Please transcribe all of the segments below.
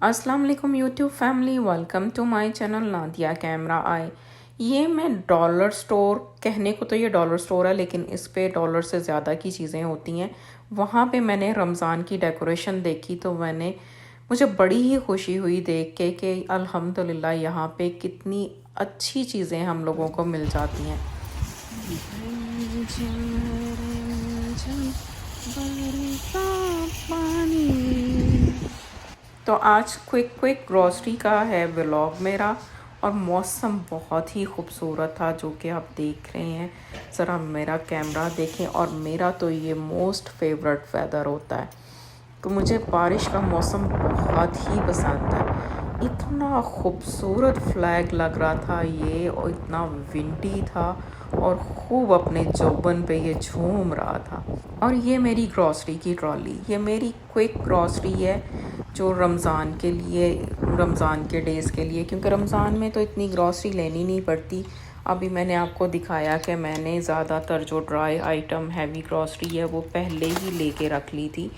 अस्सलाम वालेकुम YouTube family, welcome to my channel Nadia camera eye. ये मैं डॉलर स्टोर, कहने को तो ये डॉलर स्टोर है लेकिन इस पे डॉलर से ज़्यादा की चीज़ें होती हैं। वहाँ पे मैंने रमज़ान की डेकोरेशन देखी तो मुझे बड़ी ही खुशी हुई देख के कि अल्हम्दुलिल्लाह यहाँ पे कितनी अच्छी चीज़ें हम लोगों को मिल जाती हैं। तो आज क्विक ग्रॉसरी का है व्लॉग मेरा, और मौसम बहुत ही खूबसूरत था जो कि आप देख रहे हैं। ज़रा मेरा कैमरा देखें, और मेरा तो ये मोस्ट फेवरेट वेदर होता है, तो मुझे बारिश का मौसम बहुत ही पसंद है। इतना खूबसूरत फ्लैग लग रहा था ये, और इतना विंडी था, और खूब अपने जोबन पे ये झूम रहा था। और ये मेरी ग्रॉसरी की ट्रॉली, ये मेरी क्विक ग्रॉसरी है जो रमज़ान के लिए, रमज़ान के डेज़ के लिए, क्योंकि रमज़ान में तो इतनी ग्रॉसरी लेनी नहीं पड़ती। अभी मैंने आपको दिखाया कि मैंने ज़्यादातर जो ड्राई आइटम हैवी ग्रॉसरी है वो पहले ही लेके रख ली थी,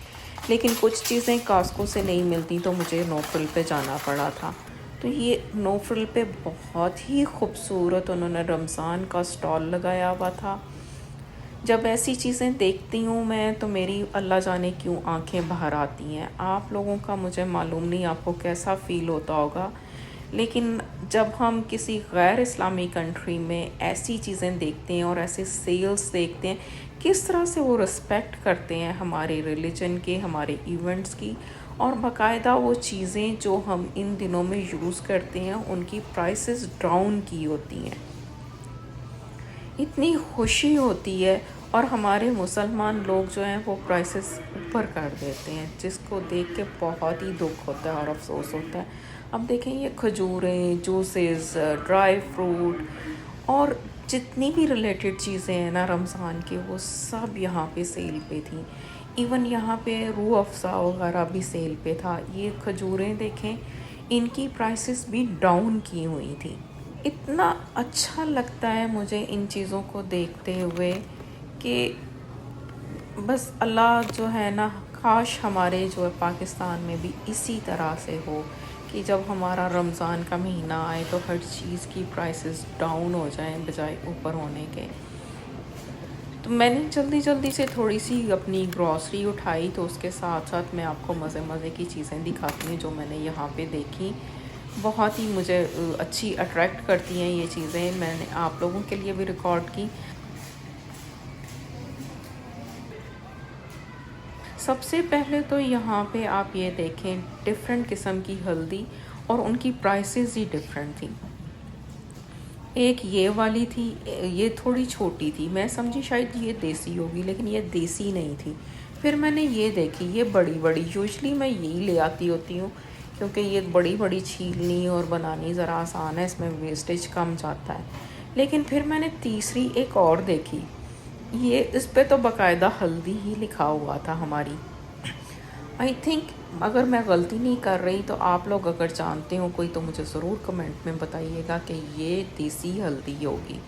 लेकिन कुछ चीज़ें कास्को से नहीं मिलती तो मुझे नो फ्रिल पे जाना पड़ा था। तो ये नो फ्रिल पे बहुत ही खूबसूरत उन्होंने रमज़ान का स्टॉल लगाया हुआ था। जब ऐसी चीज़ें देखती हूँ मैं तो मेरी अल्लाह जाने क्यों आंखें बाहर आती हैं। आप लोगों का मुझे मालूम नहीं आपको कैसा फ़ील होता होगा, लेकिन जब हम किसी गैर इस्लामी कंट्री में ऐसी चीज़ें देखते हैं और ऐसे सेल्स देखते हैं, किस तरह से वो रिस्पेक्ट करते हैं हमारे रिलीजन के, हमारे इवेंट्स की, और बाकायदा वो चीज़ें जो हम इन दिनों में यूज़ करते हैं उनकी प्राइसेस डाउन की होती हैं। इतनी खुशी होती है। और हमारे मुसलमान लोग जो हैं वो प्राइसेस ऊपर कर देते हैं, जिसको देख के बहुत ही दुख होता है और अफसोस होता है। अब देखें, ये खजूरें, जूसेस, ड्राई फ्रूट और जितनी भी रिलेटेड चीज़ें हैं ना रमज़ान के, वो सब यहाँ पे सेल पे थी। इवन यहाँ पे रूह अफ़ज़ा वगैरह भी सेल पे था। ये खजूरें देखें, इनकी प्राइसेस भी डाउन की हुई थी। इतना अच्छा लगता है मुझे इन चीज़ों को देखते हुए कि बस अल्लाह जो है ना, काश हमारे जो है पाकिस्तान में भी इसी तरह से हो कि जब हमारा रमज़ान का महीना आए तो हर चीज़ की प्राइसेस डाउन हो जाएं बजाय ऊपर होने के। तो मैंने जल्दी से थोड़ी सी अपनी ग्रॉसरी उठाई, तो उसके साथ साथ मैं आपको मज़े की चीज़ें दिखाती हूँ जो मैंने यहाँ पे देखी। बहुत ही मुझे अच्छी अट्रैक्ट करती हैं ये चीज़ें, मैंने आप लोगों के लिए भी रिकॉर्ड की। सबसे पहले तो यहाँ पे आप ये देखें, डिफरेंट किस्म की हल्दी, और उनकी प्राइसेस ही डिफरेंट थी। एक ये वाली थी, ये थोड़ी छोटी थी, मैं समझी शायद ये देसी होगी, लेकिन ये देसी नहीं थी। फिर मैंने ये देखी, ये बड़ी यूजुअली मैं यही ले आती होती हूँ क्योंकि ये बड़ी छीलनी और बनानी ज़रा आसान है, इसमें वेस्टेज कम जाता है। लेकिन फिर मैंने तीसरी एक और देखी, ये इस पे तो बाकायदा हल्दी ही लिखा हुआ था हमारी। आई थिंक, अगर मैं गलती नहीं कर रही तो आप लोग अगर जानते हो कोई तो मुझे ज़रूर कमेंट में बताइएगा कि ये देसी हल्दी होगी।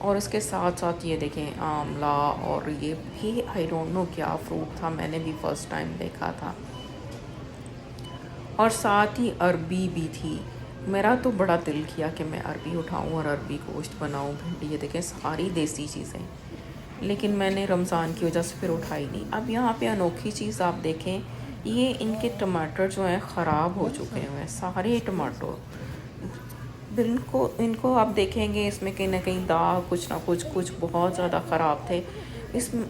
और इसके साथ साथ ये देखें आंवला, और ये भी आई डोंट नो क्या फ्रूट था, मैंने भी फ़र्स्ट टाइम देखा था। और साथ ही अरबी भी थी। मेरा तो बड़ा दिल किया कि मैं अरबी उठाऊं और अरबी गोश्त बनाऊं, भिंडी, ये देखें सारी देसी चीज़ें, लेकिन मैंने रमज़ान की वजह से फिर उठाई नहीं। अब यहाँ पे अनोखी चीज़ आप देखें, ये इनके टमाटर जो हैं ख़राब हो चुके हैं, सारे टमाटर। इनको आप देखेंगे इसमें कहीं ना कहीं दाग, कुछ ना कुछ बहुत ज़्यादा ख़राब थे।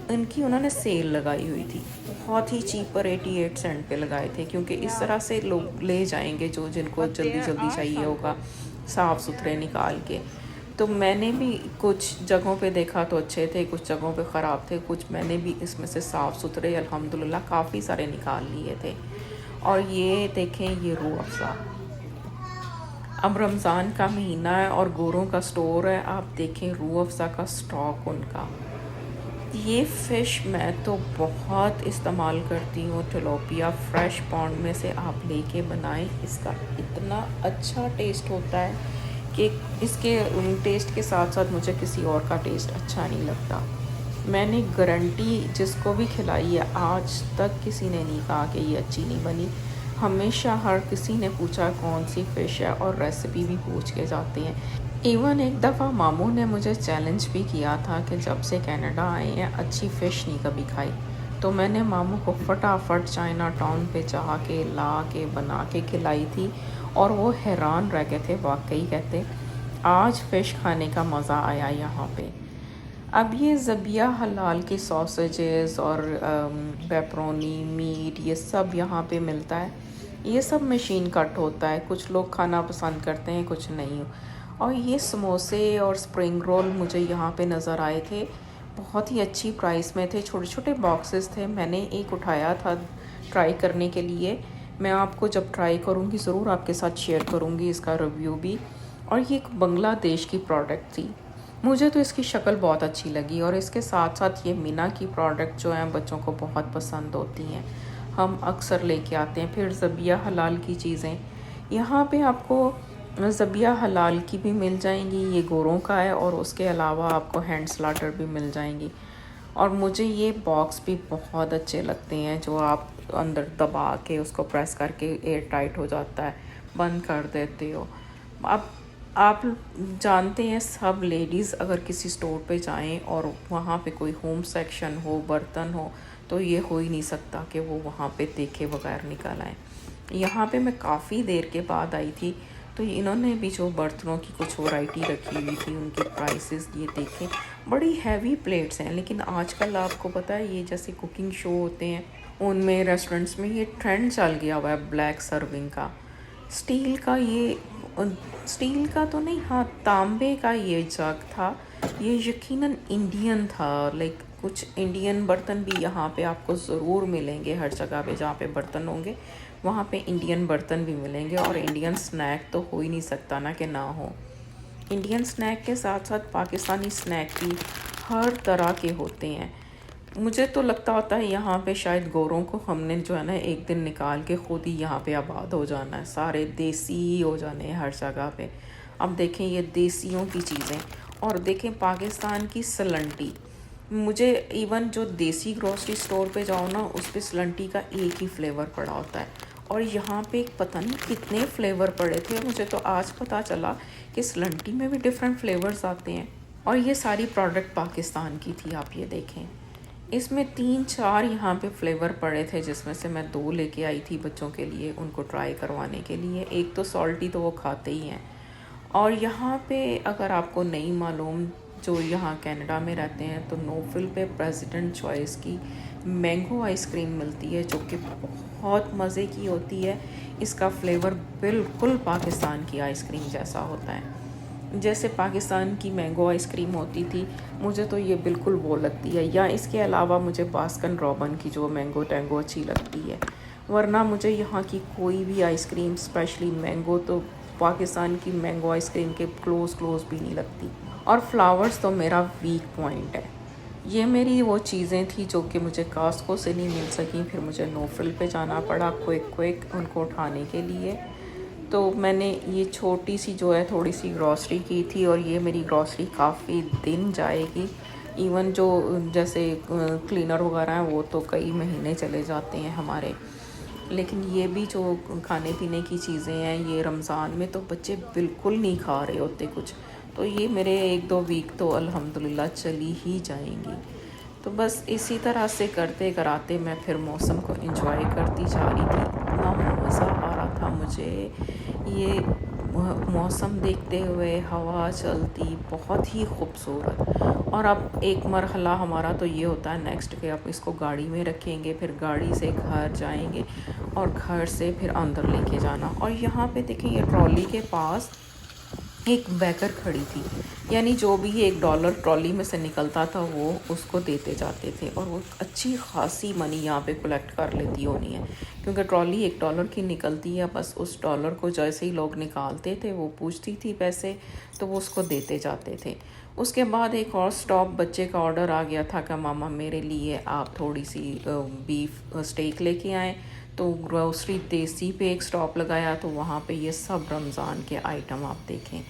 इनकी उन्होंने सेल लगाई हुई थी, बहुत ही चीप पर 88 सेंट पे लगाए थे, क्योंकि इस तरह से लोग ले जाएंगे जो जिनको जल्दी चाहिए होगा साफ़ सुथरे निकाल के। तो मैंने भी कुछ जगहों पे देखा तो अच्छे थे, कुछ जगहों पे ख़राब थे, कुछ मैंने भी इसमें से साफ़ सुथरे अल्हम्दुलिल्लाह काफ़ी सारे निकाल लिए थे। और ये देखें, ये रूह अफ़ज़ा, अब रमज़ान का महीना है और गोरों का स्टोर है, आप देखें रूह अफ़ज़ा का स्टॉक उनका। ये फ़िश मैं तो बहुत इस्तेमाल करती हूँ, टिलोपिया फ्रेश पॉन्ड में से आप लेके बनाएं, इसका इतना अच्छा टेस्ट होता है कि इसके टेस्ट के साथ साथ मुझे किसी और का टेस्ट अच्छा नहीं लगता। मैंने गारंटी जिसको भी खिलाई है, आज तक किसी ने नहीं कहा कि ये अच्छी नहीं बनी। हमेशा हर किसी ने पूछा कौन सी फ़िश है और रेसिपी भी पूछ के जाते हैं। इवन एक दफ़ा मामू ने मुझे चैलेंज भी किया था कि जब से कनाडा आए हैं अच्छी फ़िश नहीं कभी खाई। तो मैंने मामू को फटाफट चाइना टाउन पे जा के ला के बना के खिलाई थी और वो हैरान रह गए थे। वाकई कहते आज फ़िश खाने का मज़ा आया यहाँ पे। अब ये ज़बिया हलाल के सॉसेजेस और पेपरोनी मीट ये सब यहाँ पे मिलता है। ये सब मशीन कट होता है, कुछ लोग खाना पसंद करते हैं कुछ नहीं। और ये समोसे और स्प्रिंग रोल मुझे यहाँ पे नज़र आए थे, बहुत ही अच्छी प्राइस में थे। छोटे छोटे बॉक्सेस थे, मैंने एक उठाया था ट्राई करने के लिए। मैं आपको जब ट्राई करूँगी ज़रूर आपके साथ शेयर करूँगी इसका रिव्यू भी। और ये एक बांग्लादेश की प्रोडक्ट थी, मुझे तो इसकी शक्ल बहुत अच्छी लगी। और इसके साथ साथ ये मीना की प्रोडक्ट जो हैं बच्चों को बहुत पसंद होती हैं, हम अक्सर लेके आते हैं। फिर ज़बिया हलाल की चीज़ें यहाँ पे आपको ज़बिया हलाल की भी मिल जाएंगी, ये गोरों का है, और उसके अलावा आपको हैंड स्लाटर भी मिल जाएंगी। और मुझे ये बॉक्स भी बहुत अच्छे लगते हैं, जो आप अंदर दबा के उसको प्रेस करके एयर टाइट हो जाता है, बंद कर देते हो। अब आप जानते हैं सब लेडीज़ अगर किसी स्टोर पे जाएं और वहाँ पे कोई होम सेक्शन हो, बर्तन हो, तो ये हो ही नहीं सकता कि वो वहाँ पे देखे बगैर निकल आए। यहाँ पे मैं काफ़ी देर के बाद आई थी, तो इन्होंने भी जो बर्तनों की कुछ वैरायटी रखी हुई थी, उनके प्राइसेस ये देखें। बड़ी हैवी प्लेट्स हैं, लेकिन आजकल आपको पता है ये जैसे कुकिंग शो होते हैं उनमें रेस्टोरेंट्स में ये ट्रेंड चल गया हुआ है ब्लैक सर्विंग का। स्टील का ये स्टील का तो नहीं, हाँ तांबे का ये जग था। ये यकीनन इंडियन था। लाइक कुछ इंडियन बर्तन भी यहाँ पे आपको ज़रूर मिलेंगे। हर जगह पे जहाँ पे बर्तन होंगे वहाँ पे इंडियन बर्तन भी मिलेंगे। और इंडियन स्नैक तो हो ही नहीं सकता ना कि ना हो। इंडियन स्नैक के साथ साथ पाकिस्तानी स्नैक भी हर तरह के होते हैं। मुझे तो लगता होता है यहाँ पे शायद गोरों को हमने जो है ना एक दिन निकाल के ख़ुद ही यहाँ पे आबाद हो जाना है, सारे देसी ही हो जाने हैं हर जगह पे। अब देखें ये देसियों की चीज़ें, और देखें पाकिस्तान की सलंटी। मुझे इवन जो देसी ग्रोसरी स्टोर पे जाओ ना, उस पे सलंटी का एक ही फ्लेवर पड़ा होता है, और यहाँ पे पता नहीं कितने फ्लेवर पड़े थे। मुझे तो आज पता चला कि सलंटी में भी डिफरेंट फ्लेवर्स आते हैं। और ये सारी प्रोडक्ट पाकिस्तान की थी। आप ये देखें, इसमें 3-4 यहाँ पे फ्लेवर पड़े थे, जिसमें से मैं 2 लेके आई थी बच्चों के लिए, उनको ट्राई करवाने के लिए। एक तो सॉल्टी तो वो खाते ही हैं। और यहाँ पे अगर आपको नहीं मालूम, जो यहाँ कनाडा में रहते हैं, तो नोफिल पे प्रेसिडेंट चॉइस की मैंगो आइसक्रीम मिलती है, जो कि बहुत मज़े की होती है। इसका फ्लेवर बिल्कुल पाकिस्तान की आइसक्रीम जैसा होता है, जैसे पाकिस्तान की मैंगो आइसक्रीम होती थी, मुझे तो ये बिल्कुल वो लगती है। या इसके अलावा मुझे बास्किन रॉबिन्स की जो मैंगो टैंगो अच्छी लगती है, वरना मुझे यहाँ की कोई भी आइसक्रीम, स्पेशली मैंगो, तो पाकिस्तान की मैंगो आइसक्रीम के क्लोज भी नहीं लगती। और फ्लावर्स तो मेरा वीक पॉइंट है। ये मेरी वो चीज़ें थी जो कि मुझे कास्को से नहीं मिल सकी, फिर मुझे नोफिल पे जाना पड़ा क्विक उनको उठाने के लिए। तो मैंने ये छोटी सी जो है थोड़ी सी ग्रॉसरी की थी, और ये मेरी ग्रॉसरी काफ़ी दिन जाएगी। इवन जो जैसे क्लीनर वगैरह हैं वो तो कई महीने चले जाते हैं हमारे। लेकिन ये भी जो खाने पीने की चीज़ें हैं, ये रमज़ान में तो बच्चे बिल्कुल नहीं खा रहे होते कुछ, तो ये मेरे 1-2 वीक तो अल्हम्दुलिल्लाह चली ही जाएंगी। तो बस इसी तरह से करते कराते मैं फिर मौसम को एंजॉय करती जा रही थी। इतना मज़ा आ रहा था मुझे ये मौसम देखते हुए, हवा चलती, बहुत ही खूबसूरत। और अब एक मरहला हमारा तो ये होता है नेक्स्ट कि आप इसको गाड़ी में रखेंगे, फिर गाड़ी से घर जाएंगे, और घर से फिर अंदर लेके जाना। और यहाँ पे देखें, ये ट्रॉली के पास एक बैकर खड़ी थी, यानी जो भी $1 ट्रॉली में से निकलता था वो उसको देते जाते थे, और वो अच्छी खासी मनी यहाँ पे कलेक्ट कर लेती होनी है, क्योंकि ट्रॉली $1 की निकलती है। बस उस डॉलर को जैसे ही लोग निकालते थे, वो पूछती थी पैसे, तो वो उसको देते जाते थे। उसके बाद एक और स्टॉप, बच्चे का ऑर्डर आ गया था कि मामा मेरे लिए आप थोड़ी सी बीफ स्टेक लेके आएँ। तो ग्रोसरी देसी पे एक स्टॉप लगाया, तो वहाँ पे ये सब रमज़ान के आइटम आप देखें।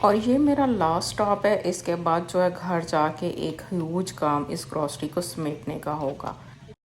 और ये मेरा लास्ट स्टॉप है। इसके बाद जो है घर जाके एक ह्यूज काम इस ग्रोसरी को समेटने का होगा।